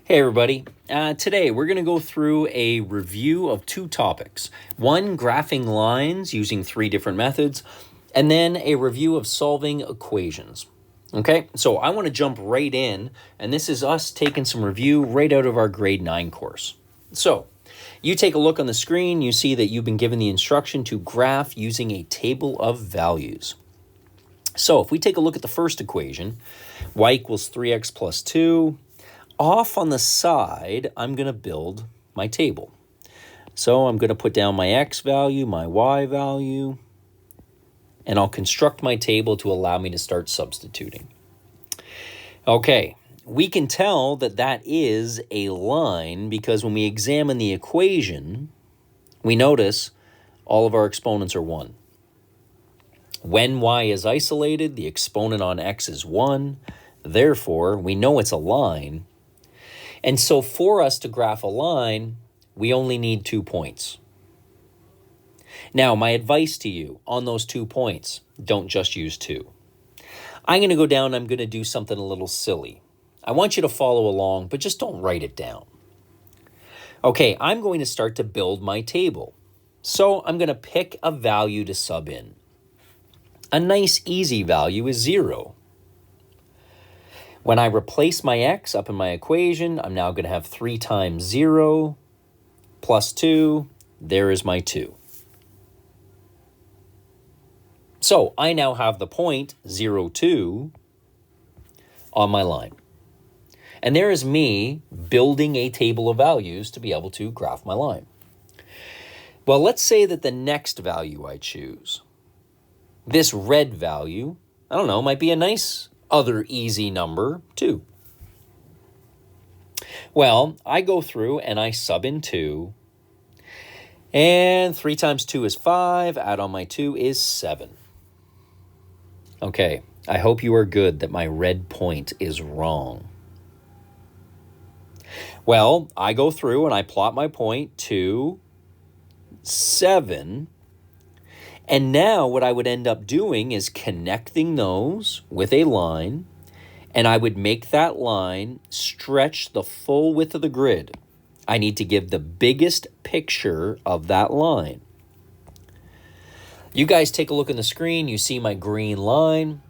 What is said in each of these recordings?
Hey everybody, today we're going to go through a review of two topics. One, graphing lines using three different methods, and then a review of solving equations. Okay, so I want to jump right in, and this is us taking some review right out of our grade 9 course. So, you take a look on the screen, you see that you've been given the instruction to graph using a table of values. So, if we take a look at the first equation, y equals 3x plus 2, off on the side, I'm going to build my table. So I'm going to put down my x value, my y value, and I'll construct my table to allow me to start substituting. Okay, we can tell that that is a line because when we examine the equation, we notice all of our exponents are 1. When y is isolated, the exponent on x is 1. Therefore, we know it's a line. And so for us to graph a line, we only need 2 points. Now, my advice to you on those 2 points, don't just use 2. I'm going to go down and I'm going to do something a little silly. I want you to follow along, but just don't write it down. Okay, I'm going to start to build my table. So I'm going to pick a value to sub in. A nice easy value is 0. When I replace my x up in my equation, I'm now going to have 3 times 0 plus 2. There is my 2. So I now have the point 0, 2 on my line. And there is me building a table of values to be able to graph my line. Well, let's say that the next value I choose, this red value, I don't know, might be a nice other easy number, 2. Well, I go through and I sub in 2. And 3 times 2 is 5. Add on my 2 is 7. Okay, I hope you are good that my red point is wrong. Well, I go through and I plot my point 2, 7. And now what I would end up doing is connecting those with a line, and I would make that line stretch the full width of the grid. I need to give the biggest picture of that line. You guys take a look on the screen, you see my green line.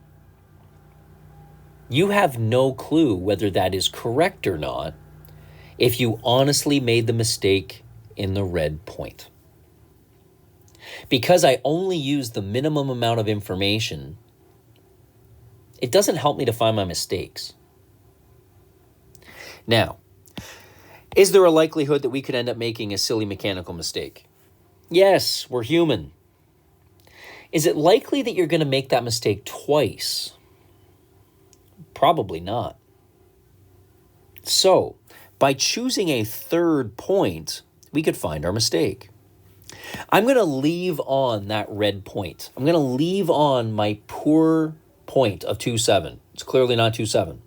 You have no clue whether that is correct or not if you honestly made the mistake in the red point. Because I only use the minimum amount of information, it doesn't help me to find my mistakes. Now, is there a likelihood that we could end up making a silly mechanical mistake? Yes, we're human. Is it likely that you're going to make that mistake twice? Probably not. So, by choosing a third point, we could find our mistake. I'm going to leave on that red point. I'm going to leave on my poor point of 2, 7. It's clearly not 2, 7.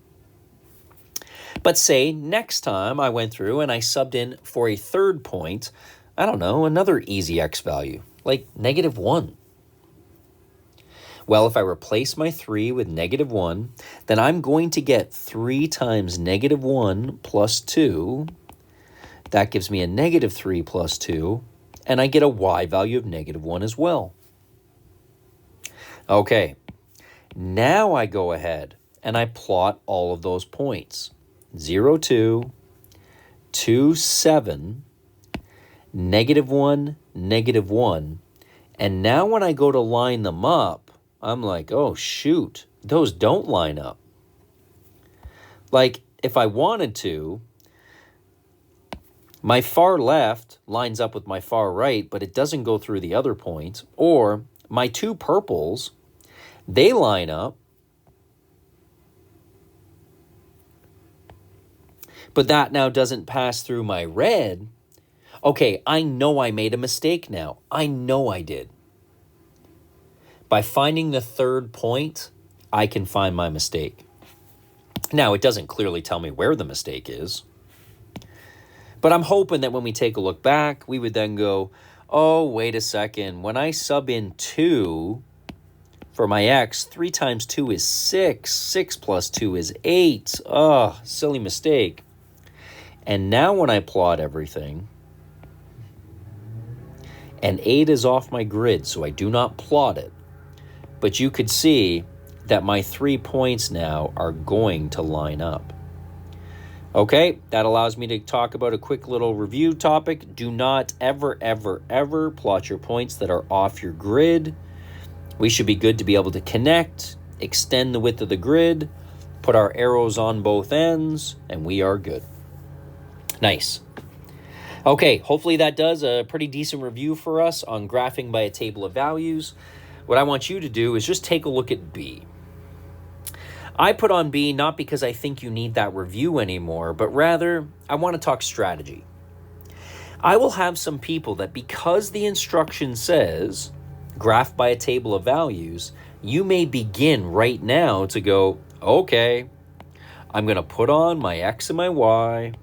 But say next time I went through and I subbed in for a third point, I don't know, another easy x value, like -1. Well, if I replace my 3 with -1, then I'm going to get 3 times -1 plus 2. That gives me a -3 plus 2. And I get a y value of -1 as well. Okay, now I go ahead and I plot all of those points. 0, 2, 2, 7, -1, -1. And now when I go to line them up, I'm like, oh, shoot, those don't line up. Like, if I wanted to, my far left lines up with my far right, but it doesn't go through the other point. Or my 2 purples, they line up, but that now doesn't pass through my red. Okay, I know I made a mistake now. I know I did. By finding the third point, I can find my mistake. Now, it doesn't clearly tell me where the mistake is. But I'm hoping that when we take a look back, we would then go, oh, wait a second. When I sub in 2 for my x, 3 times 2 is 6. 6 plus 2 is 8. Oh, silly mistake. And now when I plot everything, and 8 is off my grid, so I do not plot it. But you could see that my 3 points now are going to line up. Okay, that allows me to talk about a quick little review topic. Do not ever, ever, ever plot your points that are off your grid. We should be good to be able to connect, extend the width of the grid, put our arrows on both ends, and we are good. Nice. Okay, hopefully that does a pretty decent review for us on graphing by a table of values. What I want you to do is just take a look at B. I put on B not because I think you need that review anymore, but rather I want to talk strategy. I will have some people that because the instruction says graph by a table of values, you may begin right now to go, okay, I'm going to put on my X and my Y,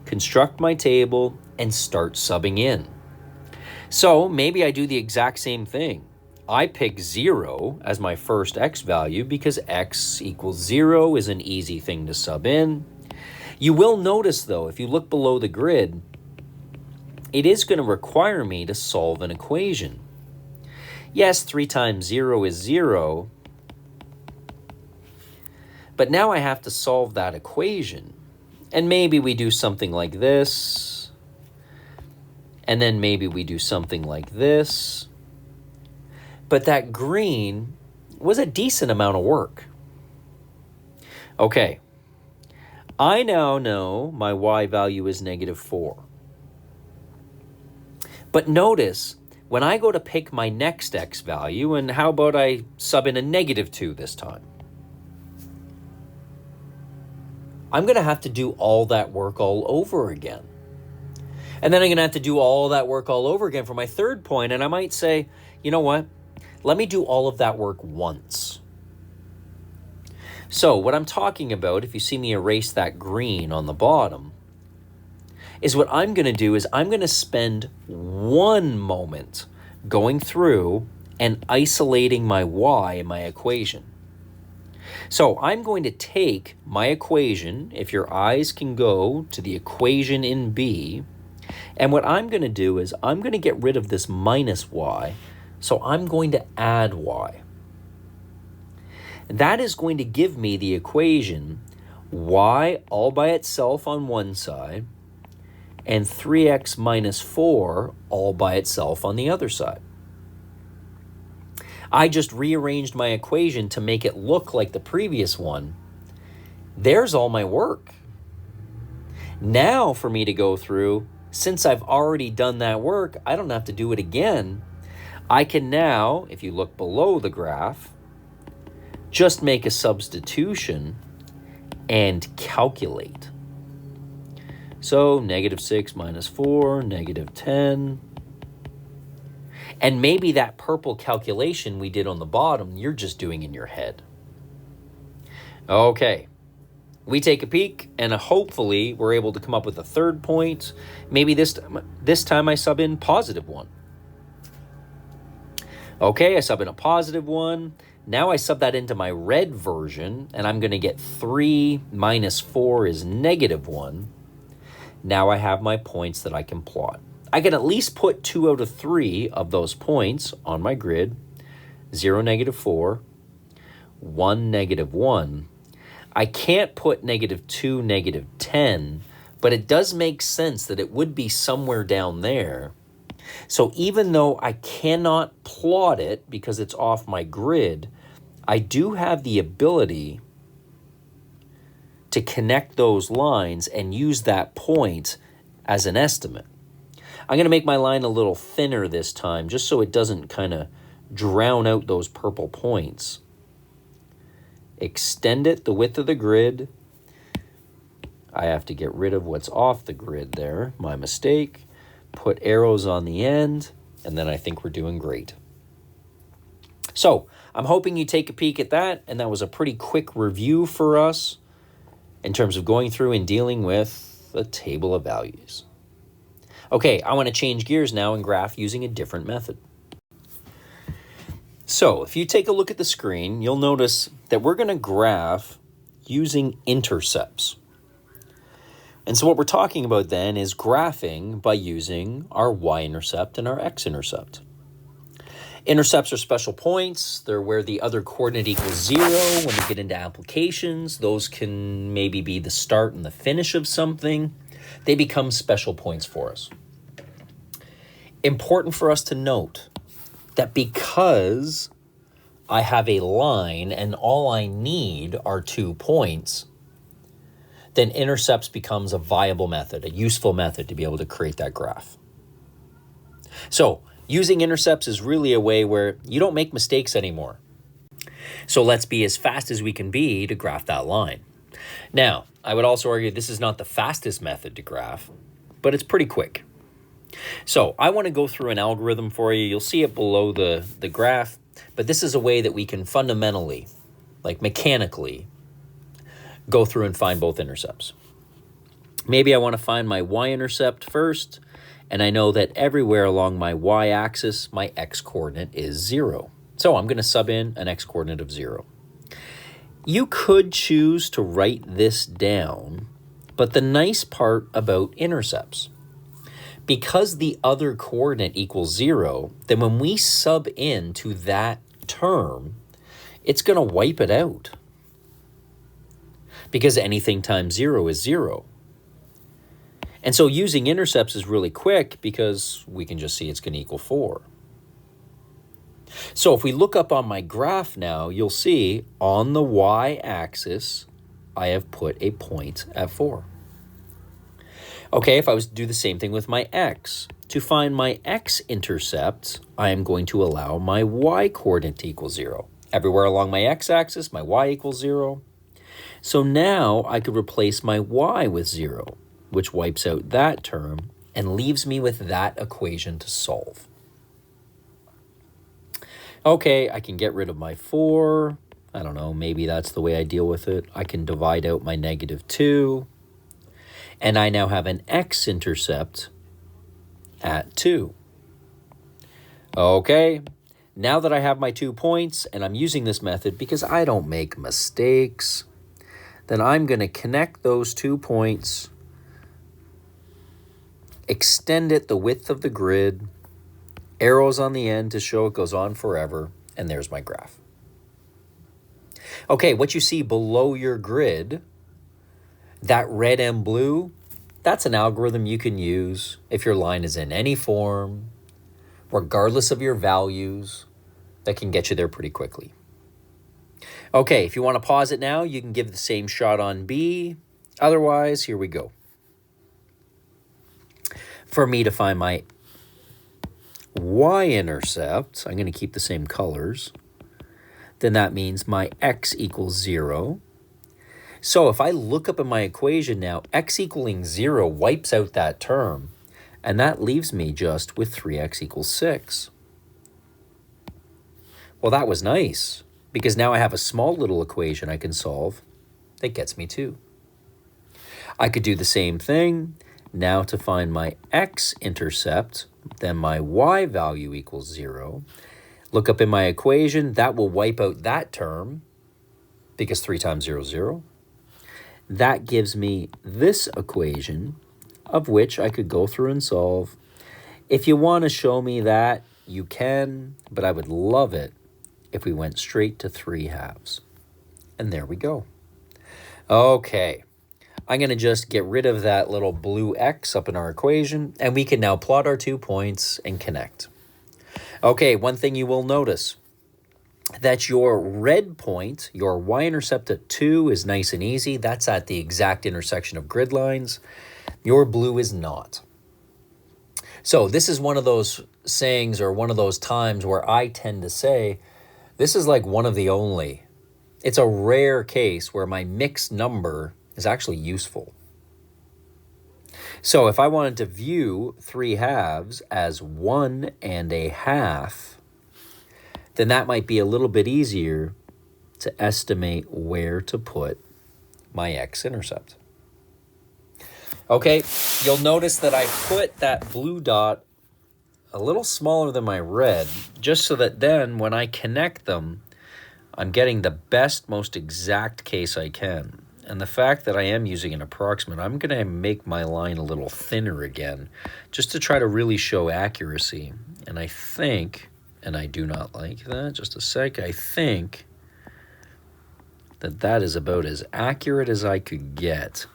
construct my table, and start subbing in. So maybe I do the exact same thing. I pick 0 as my first X value because X equals 0 is an easy thing to sub in. You will notice, though, if you look below the grid, it is going to require me to solve an equation. Yes, 3 times 0 is 0, but now I have to solve that equation. And maybe we do something like this, and then maybe we do something like this. But that green was a decent amount of work. Okay, I now know my Y value is -4. But notice, when I go to pick my next X value, and how about I sub in a -2 this time? I'm going to have to do all that work all over again. And then I'm going to have to do all that work all over again for my third point, and I might say, you know what? Let me do all of that work once. So what I'm talking about, if you see me erase that green on the bottom, is what I'm going to do is I'm going to spend one moment going through and isolating my Y in my equation. So I'm going to take my equation, if your eyes can go to the equation in B, and what I'm going to do is I'm going to get rid of this minus Y, so I'm going to add Y. That is going to give me the equation Y all by itself on one side and 3x minus 4 all by itself on the other side. I just rearranged my equation to make it look like the previous one. There's all my work. Now for me to go through, since I've already done that work, I don't have to do it again. I can now, if you look below the graph, just make a substitution and calculate. So -6 minus 4, -10. And maybe that purple calculation we did on the bottom, you're just doing in your head. Okay, we take a peek, and hopefully we're able to come up with a third point. Maybe this time I sub in +1. Okay, I sub in a +1. Now I sub that into my red version, and I'm going to get 3 minus 4 is -1. Now I have my points that I can plot. I can at least put 2 out of 3 of those points on my grid. 0, -4, 1, -1. I can't put -2, -10, but it does make sense that it would be somewhere down there. So even though I cannot plot it because it's off my grid, I do have the ability to connect those lines and use that point as an estimate. I'm going to make my line a little thinner this time, just so it doesn't kind of drown out those purple points. Extend it the width of the grid. I have to get rid of what's off the grid there, my mistake. Put arrows on the end, and then I think we're doing great. So I'm hoping you take a peek at that, and that was a pretty quick review for us in terms of going through and dealing with a table of values. Okay, I want to change gears now and graph using a different method. So if you take a look at the screen, you'll notice that we're going to graph using intercepts. And so what we're talking about then is graphing by using our y-intercept and our x-intercept. Intercepts are special points. They're where the other coordinate equals 0. When we get into applications, those can maybe be the start and the finish of something. They become special points for us. Important for us to note that because I have a line and all I need are 2 points, then intercepts becomes a viable method, a useful method to be able to create that graph. So using intercepts is really a way where you don't make mistakes anymore. So let's be as fast as we can be to graph that line. Now, I would also argue this is not the fastest method to graph, but it's pretty quick. So I want to go through an algorithm for you. You'll see it below the graph, but this is a way that we can fundamentally, like mechanically, go through and find both intercepts. Maybe I want to find my y-intercept first, and I know that everywhere along my y-axis, my x-coordinate is 0. So I'm going to sub in an x-coordinate of 0. You could choose to write this down, but the nice part about intercepts, because the other coordinate equals 0, then when we sub into that term, it's going to wipe it out. Because anything times 0 is 0. And so using intercepts is really quick because we can just see it's going to equal 4. So if we look up on my graph now, you'll see on the y-axis, I have put a point at 4. Okay, if I was to do the same thing with my x, to find my x-intercept, I am going to allow my y-coordinate to equal 0. Everywhere along my x-axis, my y equals 0. So now I could replace my y with 0, which wipes out that term and leaves me with that equation to solve. Okay, I can get rid of my 4. I don't know, maybe that's the way I deal with it. I can divide out my -2. And I now have an x-intercept at 2. Okay, now that I have my 2 points, and I'm using this method because I don't make mistakes, then I'm going to connect those 2 points, extend it the width of the grid, arrows on the end to show it goes on forever, and there's my graph. Okay, what you see below your grid, that red and blue, that's an algorithm you can use if your line is in any form, regardless of your values, that can get you there pretty quickly. Okay, if you want to pause it now, you can give the same shot on B. Otherwise, here we go. For me to find my y-intercept, I'm going to keep the same colors. Then that means my x equals 0. So if I look up in my equation now, x equaling 0 wipes out that term, and that leaves me just with 3x equals 6. Well, that was nice, because now I have a small little equation I can solve that gets me 2. I could do the same thing. Now to find my x-intercept, then my y value equals 0. Look up in my equation, that will wipe out that term, because 3 times 0 is 0. That gives me this equation, of which I could go through and solve. If you want to show me that, you can, but I would love it if we went straight to 3/2. And there we go. Okay, I'm going to just get rid of that little blue x up in our equation, and we can now plot our 2 points and connect. Okay, one thing you will notice, that your red point, your y-intercept at 2 is nice and easy. That's at the exact intersection of grid lines. Your blue is not. So this is one of those sayings or one of those times where I tend to say, this is like one of the only. It's a rare case where my mixed number is actually useful. So if I wanted to view 3/2 as 1 1/2, then that might be a little bit easier to estimate where to put my x-intercept. Okay, you'll notice that I put that blue dot a little smaller than my red, just so that then when I connect them, I'm getting the best, most exact case I can. And the fact that I am using an approximate, I'm going to make my line a little thinner again, just to try to really show accuracy. And I think, and I do not like that, just a sec, I think that is about as accurate as I could get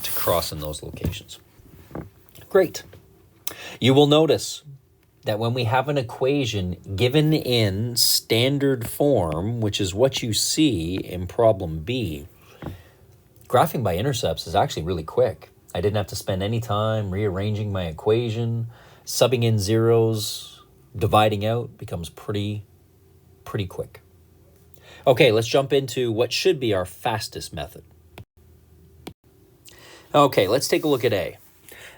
to cross in those locations. Great. You will notice that when we have an equation given in standard form, which is what you see in problem B, graphing by intercepts is actually really quick. I didn't have to spend any time rearranging my equation, subbing in zeros, dividing out becomes pretty quick. Okay, let's jump into what should be our fastest method. Okay, let's take a look at A.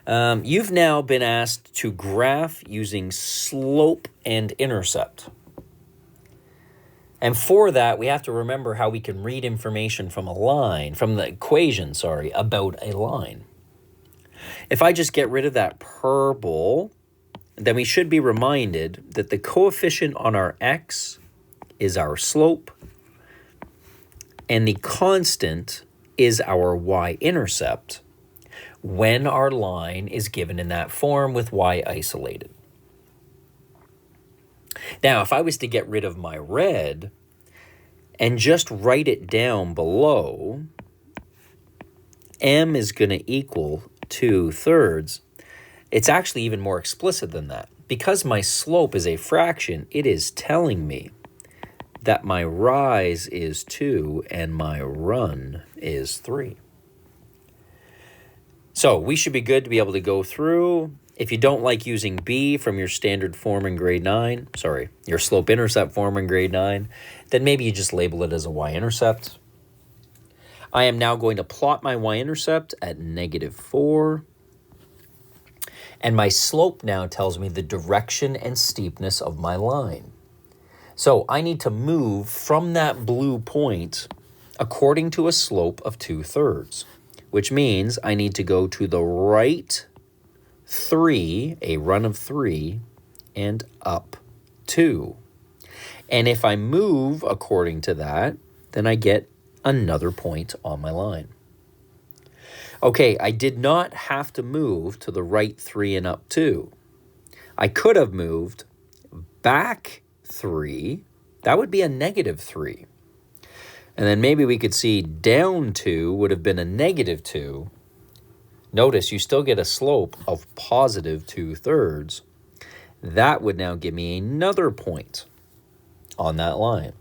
You've now been asked to graph using slope and intercept. And for that, we have to remember how we can read information from a line, from the equation, about a line. If I just get rid of that purple, then we should be reminded that the coefficient on our x is our slope, and the constant is our y-intercept when our line is given in that form with y isolated. Now, if I was to get rid of my red and just write it down below, m is going to equal 2/3. It's actually even more explicit than that. Because my slope is a fraction, it is telling me that my rise is 2 and my run is 3. So we should be good to be able to go through. If you don't like using B from your standard form in grade 9, your slope-intercept form in grade 9, then maybe you just label it as a y-intercept. I am now going to plot my y-intercept at -4. And my slope now tells me the direction and steepness of my line. So I need to move from that blue point according to a slope of 2/3. Which means I need to go to the right 3, a run of 3, and up 2. And if I move according to that, then I get another point on my line. Okay, I did not have to move to the right 3 and up 2. I could have moved back 3. That would be a -3. And then maybe we could see down 2 would have been a -2. Notice you still get a slope of positive 2/3. That would now give me another point on that line.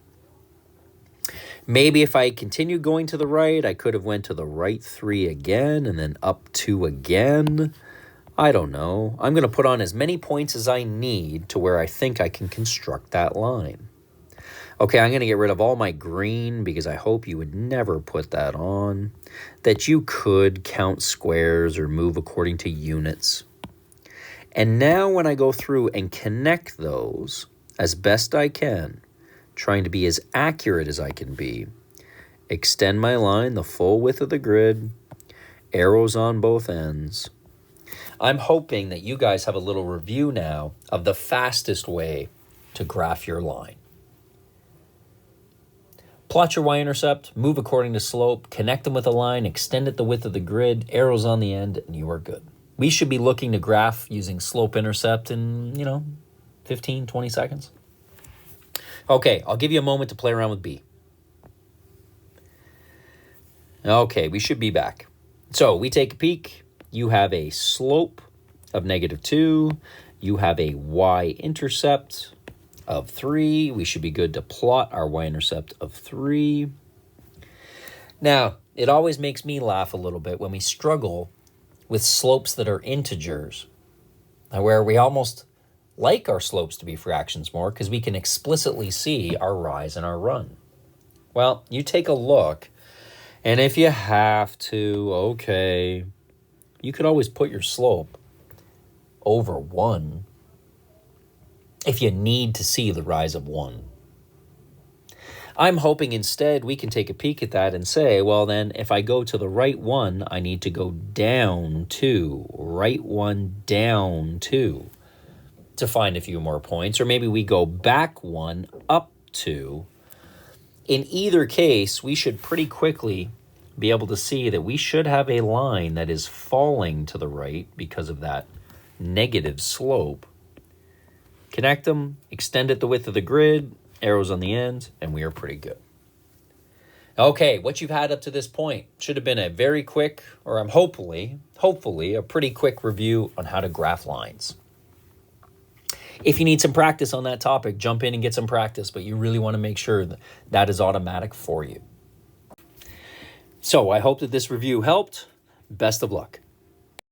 Maybe if I continue going to the right, I could have went to the right 3 again and then up 2 again. I don't know. I'm going to put on as many points as I need to where I think I can construct that line. Okay, I'm going to get rid of all my green because I hope you would never put that on, that you could count squares or move according to units. And now when I go through and connect those as best I can, trying to be as accurate as I can be, extend my line the full width of the grid, arrows on both ends. I'm hoping that you guys have a little review now of the fastest way to graph your line. Plot your y-intercept, move according to slope, connect them with a line, extend it the width of the grid, arrows on the end, and you are good. We should be looking to graph using slope-intercept in, 15, 20 seconds. Okay, I'll give you a moment to play around with B. Okay, we should be back. So we take a peek. You have a slope of -2. You have a y-intercept of 3. We should be good to plot our y-intercept of 3. Now, it always makes me laugh a little bit when we struggle with slopes that are integers, where we almost like our slopes to be fractions more because we can explicitly see our rise and our run. Well, you take a look, and if you have to, okay, you could always put your slope over 1 if you need to see the rise of 1. I'm hoping instead we can take a peek at that and say, well then, if I go to the right 1, I need to go down 2, right 1, down 2 to find a few more points. Or maybe we go back 1, up 2. In either case, we should pretty quickly be able to see that we should have a line that is falling to the right because of that negative slope. Connect them, extend it the width of the grid, arrows on the end, and we are pretty good. Okay, what you've had up to this point should have been a very quick, or hopefully a pretty quick review on how to graph lines. If you need some practice on that topic, jump in and get some practice, but you really want to make sure that that is automatic for you. So I hope that this review helped. Best of luck.